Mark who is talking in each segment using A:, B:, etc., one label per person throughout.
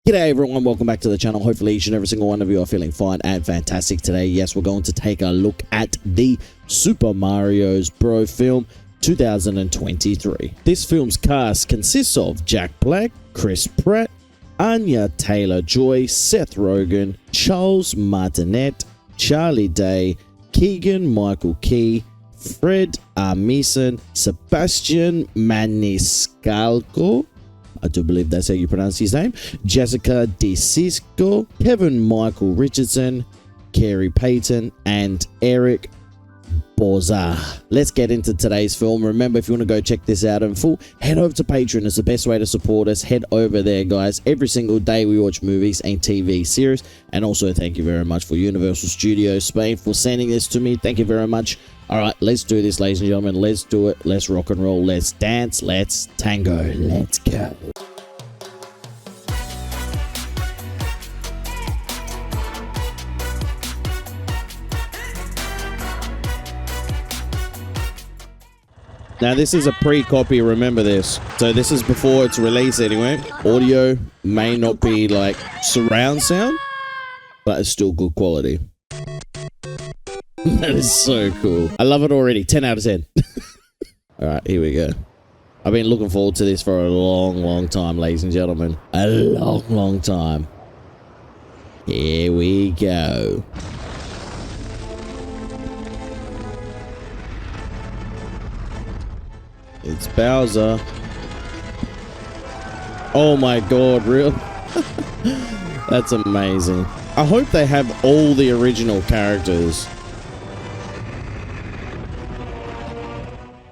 A: G'day everyone, welcome back to the channel. Hopefully each and every single one of you are feeling fine and fantastic today. Yes, we're going to take a look at the Super Mario Bros. Film 2023. This film's cast consists of Jack Black, Chris Pratt, Anya Taylor-Joy, Seth Rogen, Charles Martinet, Charlie Day, Keegan-Michael Key, Fred Armisen, Sebastian Maniscalco, I do believe that's how you pronounce his name, Jessica DeSisco, Kevin Michael Richardson, Carey Payton, and Eric Bozza. Let's get into today's film. Remember, if you want to go check this out in full, head over to Patreon. It's the best way to support us. Head over there, guys. Every single day we watch movies and TV series. And also, thank you very much for Universal Studios Spain for sending this to me. Thank you very much. All right, let's do this, ladies and gentlemen. Let's do it. Let's rock and roll. Let's dance. Let's tango. Let's go. Now, this is a pre-copy, remember this. So this is before it's released anyway. Audio may not be like surround sound, but it's still good quality. That is so cool. I love it already. 10 out of 10. Alright, here we go. I've been looking forward to this for a long time, ladies and gentlemen. A long time. Here we go. It's Bowser. Oh my god, real? That's amazing. I hope they have all the original characters.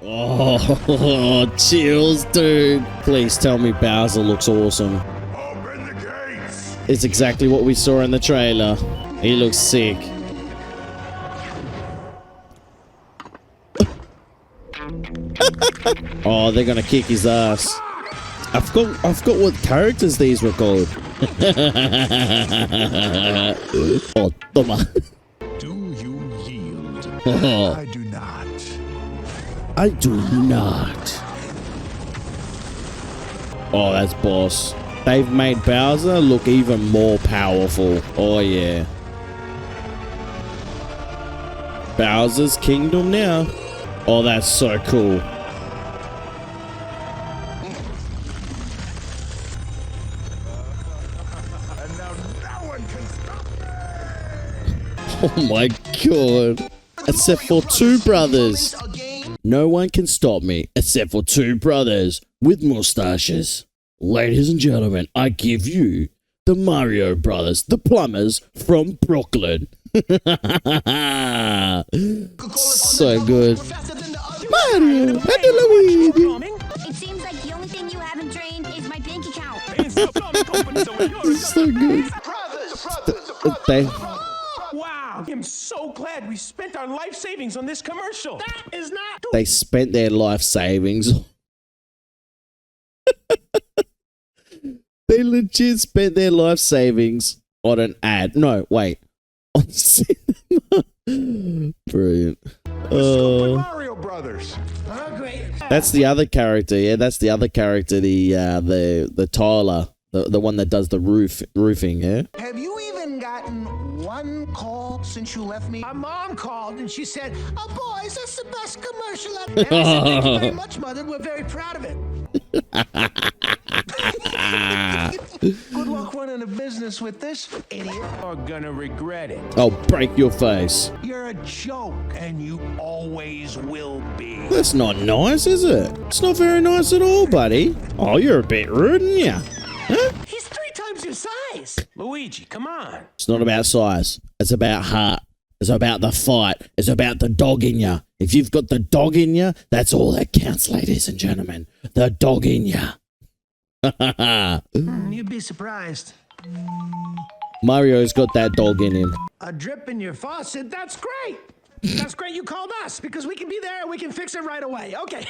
A: Oh, chills, dude. Please tell me Bowser looks awesome.
B: Open the gates.
A: It's exactly what we saw in the trailer. He looks sick. Oh, they're gonna kick his ass. I forgot what characters these were called. Oh, toma.
B: Do you yield?
A: Oh,
B: I do not.
A: I do not. Oh, that's boss. They've made Bowser look even more powerful. Oh, yeah. Bowser's Kingdom now. Oh, that's so cool.
B: And now no one can stop me.
A: Oh my god. Except for two brothers. No one can stop me except for two brothers with mustaches. Ladies and gentlemen, I give you the Mario Brothers, the plumbers from Brooklyn. So good. Mario and Luigi.
C: It seems like the only thing you haven't drained is my bank account.
A: So good. They,
D: Wow, I'm so glad we spent our life savings on this commercial. That is not...
A: they spent their life savings. They legit spent their life savings on an ad. No, wait. On cinema. Brilliant.
B: Super Mario Brothers.
D: Great.
A: That's the other character. Yeah, that's the other character. The Tyler, the one that does the roofing. Yeah.
E: Have you even gotten one call since you left me?
D: My mom called and she said,
E: Oh, boys, that's the best commercial ever. And I said, thank you very much, Mother. We're very proud of it. Good luck running a business with this idiot.
D: you're gonna regret it.
A: I'll break your face.
E: You're a joke.
D: And you always will be.
A: That's not nice, is it? It's not very nice at all, buddy. Oh, you're a bit rude, aren't you? Huh?
D: He's 3 times your size. Luigi, come on.
A: It's not about size. It's about heart. It's about the fight. It's about the dog in you. If you've got the dog in you, that's all that counts, ladies and gentlemen. The dog in you.
E: You'd be surprised.
A: Mario's got that dog in him.
E: A drip in your faucet,
D: That's great. That's great you called us because we can be there and we can fix it right away. Okay.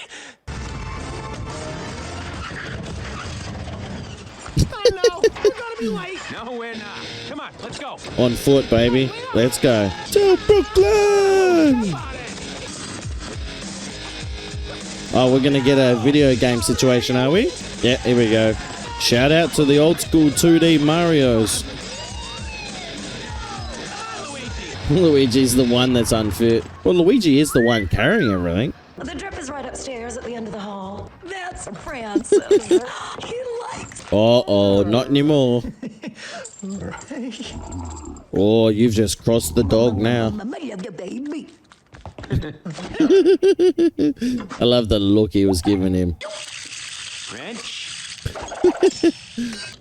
D: Oh no, we're gonna be late. No, we're not. Come on, let's go.
A: On foot, baby. Let's go. To Brooklyn! Oh, we're gonna get a video game situation, are we? Yeah, here we go. Shout out to the old school 2D Marios. Luigi's the one that's unfit. Well, Luigi is the one carrying everything.
F: The drip is right upstairs at the end of the hall. That's Francis. He likes.
A: Uh-oh, not anymore. Oh, you've just crossed the dog now.
E: baby.
A: I love the look he was giving him.
D: Wrench.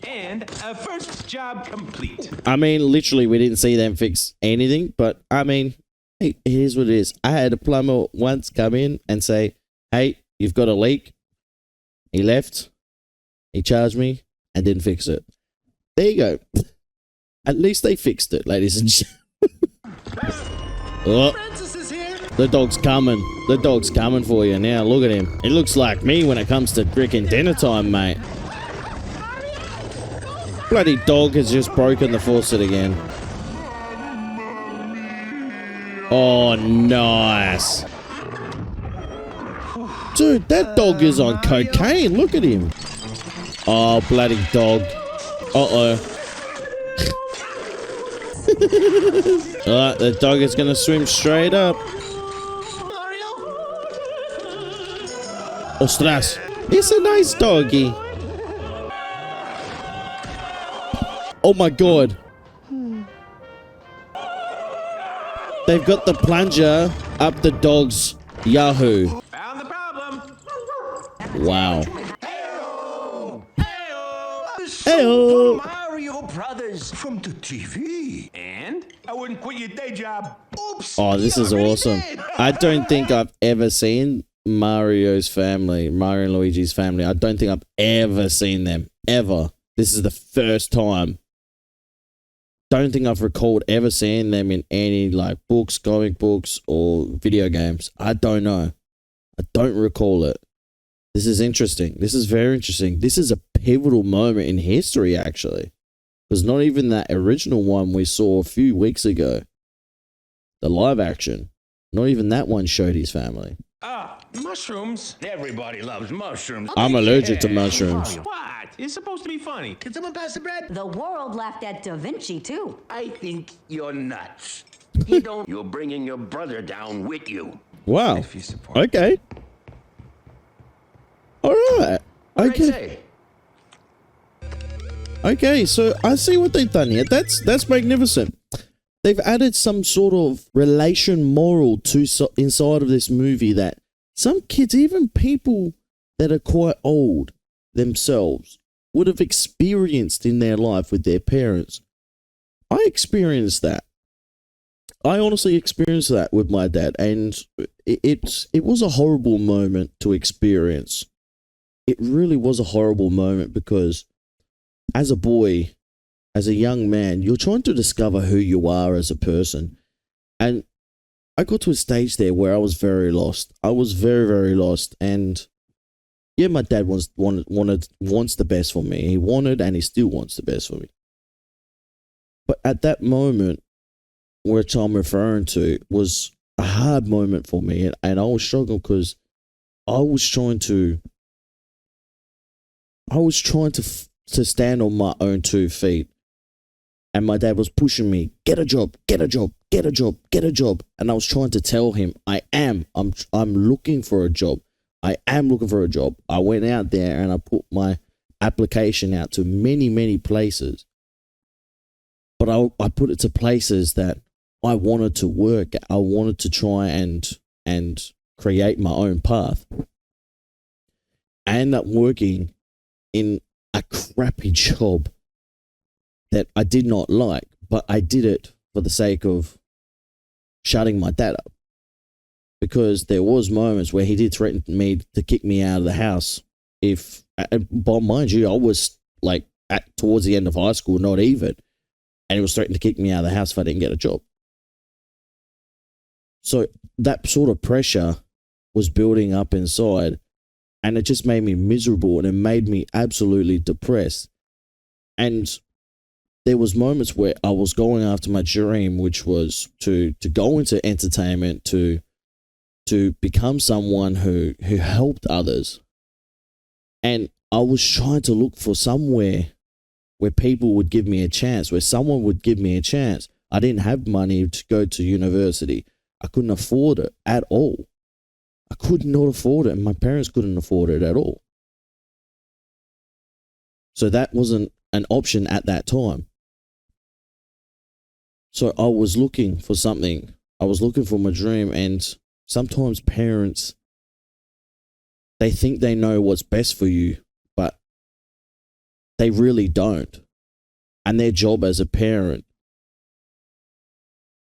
D: And a first job complete.
A: I mean, literally, we didn't see them fix anything, but I mean, hey, here's what it is. I had a plumber once come in and say, hey, you've got a leak. He left. He charged me and didn't fix it. There you go. At least they fixed it, ladies and gentlemen. Oh,
E: Francis is here.
A: the dog's coming. The dog's coming for you now. Look at him. He looks like me when it comes to freaking dinner time, mate. Bloody dog has just broken the faucet again. Oh, nice. Dude, that dog is on cocaine. Look at him. Oh, bloody dog. Uh-oh. Alright, the dog is going to swim straight up.
E: Mario.
A: Ostras. It's a nice doggy. Oh my god. They've got the plunger up the dog's Yahoo.
D: Found the problem.
A: Wow.
D: Hey-o.
A: Heyo.
B: Mario Brothers from the TV.
D: And I wouldn't quit your day job.
B: Oops.
A: Oh, this is awesome. I don't think I've ever seen Mario's family, Mario and Luigi's family. I don't think I've ever seen them. Ever. This is the first time. Don't think I've recalled ever seeing them in any like books, comic books, or video games. I don't know. I don't recall it. This is interesting. This is very interesting. This is a pivotal moment in history, actually. Because not even that original one we saw a few weeks ago, the live action, not even that one showed his family.
D: Ah, mushrooms.
B: Everybody loves mushrooms.
A: I'm allergic to mushrooms.
D: What? It's supposed to be funny.
E: Can someone pass the bread?
C: The world laughed at Da Vinci, too.
B: I think you're nuts. You don't. You're bringing your brother down with you.
A: Wow.
B: If you support.
A: Okay. All right.
B: What'd I
A: Okay.
B: say?
A: Okay, so I see what they've done here. That's magnificent. They've added some sort of relation moral to inside of this movie that some kids, even people that are quite old themselves, would have experienced in their life with their parents. I experienced that. I honestly experienced that with my dad, and it was a horrible moment to experience. It really was a horrible moment because as a boy, as a young man, you're trying to discover who you are as a person. And I got to a stage there where I was very lost. I was very, very lost. And yeah, my dad wants the best for me. He wanted and he still wants the best for me. But at that moment, which I'm referring to, was a hard moment for me. And I was struggling because I was trying to stand on my own 2 feet. And my dad was pushing me, get a job, get a job, get a job, get a job. And I was trying to tell him, I'm looking for a job. I am looking for a job. I went out there and I put my application out to many, many places. But I put it to places that I wanted to work. I wanted to try and create my own path. I ended up working in a crappy job that I did not like, but I did it for the sake of shutting my dad up. Because there was moments where he did threaten me to kick me out of the house but mind you, I was like towards the end of high school, not even, and he was threatening to kick me out of the house if I didn't get a job. So that sort of pressure was building up inside, and it just made me miserable, and it made me absolutely depressed. And there was moments where I was going after my dream, which was to go into entertainment, to become someone who helped others. And I was trying to look for somewhere where people would give me a chance, where someone would give me a chance. I didn't have money to go to university. I couldn't afford it at all. I could not afford it, and my parents couldn't afford it at all. So that wasn't an option at that time. So I was looking for something. I was looking for my dream, and sometimes parents, they think they know what's best for you, but they really don't. And their job as a parent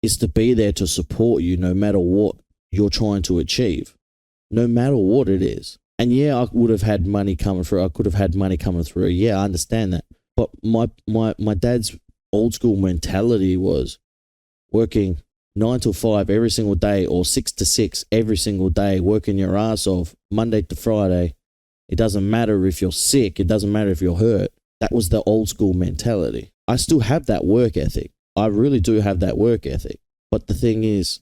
A: is to be there to support you no matter what you're trying to achieve, no matter what it is. And yeah, I would have had money coming through. I could have had money coming through. Yeah, I understand that. But my dad's old school mentality was working 9 to 5 every single day, or 6 to 6 every single day, working your ass off Monday to Friday. It doesn't matter if you're sick. It doesn't matter if you're hurt. That was the old school mentality. I still have that work ethic. I really do have that work ethic. But the thing is,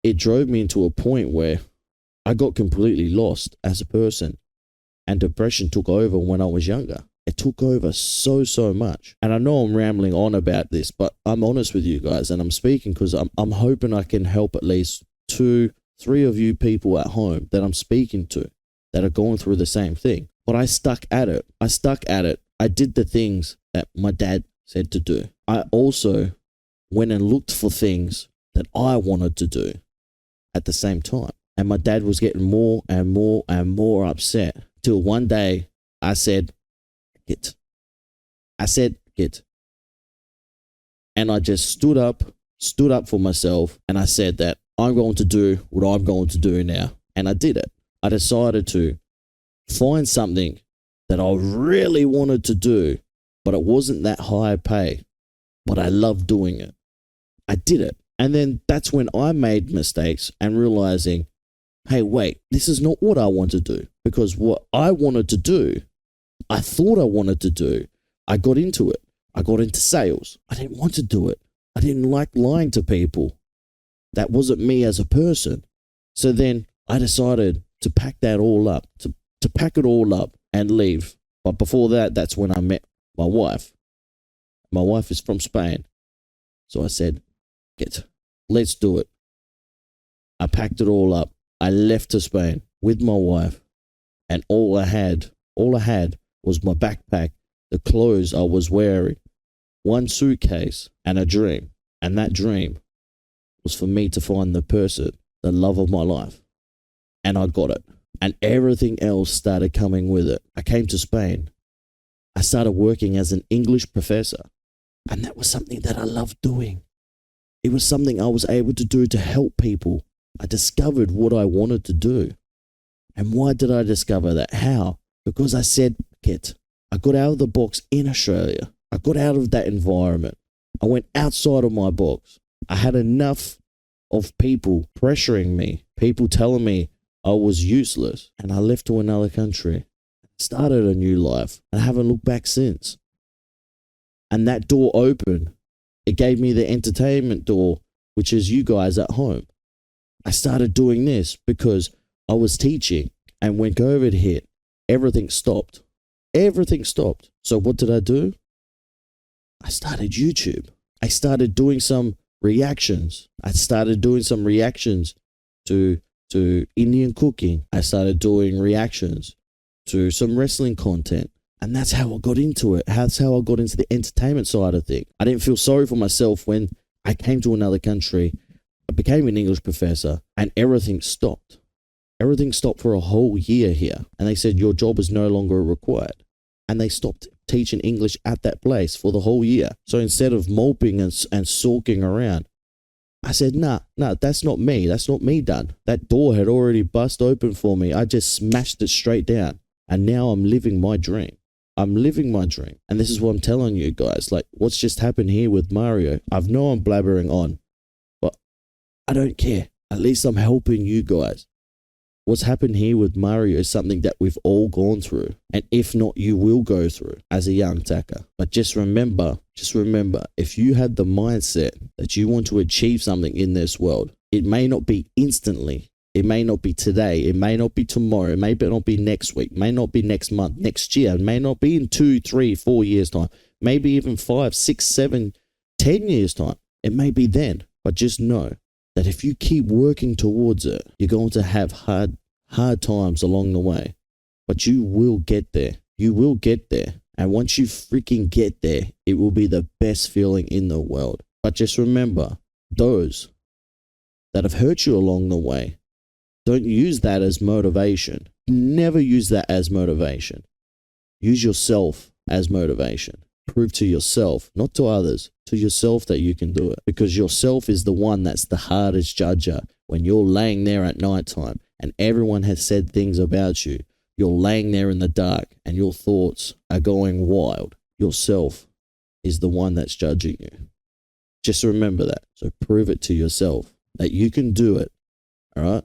A: it drove me into a point where I got completely lost as a person, and depression took over when I was younger. It took over so much. And I know I'm rambling on about this, but I'm honest with you guys, and I'm speaking because I'm hoping I can help at least 2-3 of you people at home that I'm speaking to that are going through the same thing. But I stuck at it. I did the things that my dad said to do. I also went and looked for things that I wanted to do at the same time. And my dad was getting more and more upset, till one day I said, "Get." And I just stood up for myself, and I said that I'm going to do what I'm going to do now. And I did it. I decided to find something that I really wanted to do, but it wasn't that high pay, but I loved doing it. I did it. And then that's when I made mistakes and realizing, hey, wait, this is not what I want to do. Because what I wanted to do, I thought I wanted to do, I got into it. I got into sales. I didn't want to do it. I didn't like lying to people. That wasn't me as a person. So then I decided to pack that all up, to pack it all up and leave. But before that, that's when I met my wife. My wife is from Spain. So I said, let's do it. I packed it all up. I left to Spain with my wife, and all I had was my backpack, the clothes I was wearing, one suitcase, and a dream. And that dream was for me to find the person, the love of my life. And I got it. And everything else started coming with it. I came to Spain. I started working as an English professor. And that was something that I loved doing. It was something I was able to do to help people. I discovered what I wanted to do. And why did I discover that? How? Because I said, I got out of the box in Australia. I got out of that environment. I went outside of my box. I had enough of people pressuring me, people telling me I was useless. And I left to another country, started a new life, and I haven't looked back since. And that door opened. It gave me the entertainment door, which is you guys at home. I started doing this because I was teaching, and when COVID hit, everything stopped. Everything stopped. So what did I do? I started YouTube. I started doing some reactions. I started doing some reactions to Indian cooking. I started doing reactions to some wrestling content. And that's how I got into it. That's how I got into the entertainment side of things. I didn't feel sorry for myself when I came to another country. I became an English professor, and everything stopped. Everything stopped for a whole year here. And they said, your job is no longer required. And they stopped teaching English at that place for the whole year. So instead of moping and sulking around, I said, nah, that's not me. That's not me done. That door had already bust open for me. I just smashed it straight down. And now I'm living my dream. I'm living my dream. And this is what I'm telling you guys. Like, what's just happened here with Mario? I know I'm blabbering on, but I don't care. At least I'm helping you guys. What's happened here with Mario is something that we've all gone through. And if not, you will go through as a young Taka. But just remember, if you had the mindset that you want to achieve something in this world, it may not be instantly. It may not be today. It may not be tomorrow. It may not be next week. It may not be next month, next year. It may not be in 2, 3, 4 years' time. Maybe even 5, 6, 7, 10 years' time. It may be then. But just know that if you keep working towards it, you're going to have hard times along the way. But you will get there. You will get there. And once you freaking get there, it will be the best feeling in the world. But just remember, those that have hurt you along the way, don't use that as motivation. Never use that as motivation. Use yourself as motivation. Prove to yourself, not to others, to yourself that you can do it. Because yourself is the one that's the hardest judger. When you're laying there at nighttime and everyone has said things about you, you're laying there in the dark and your thoughts are going wild. Yourself is the one that's judging you. Just remember that. So prove it to yourself that you can do it. All right?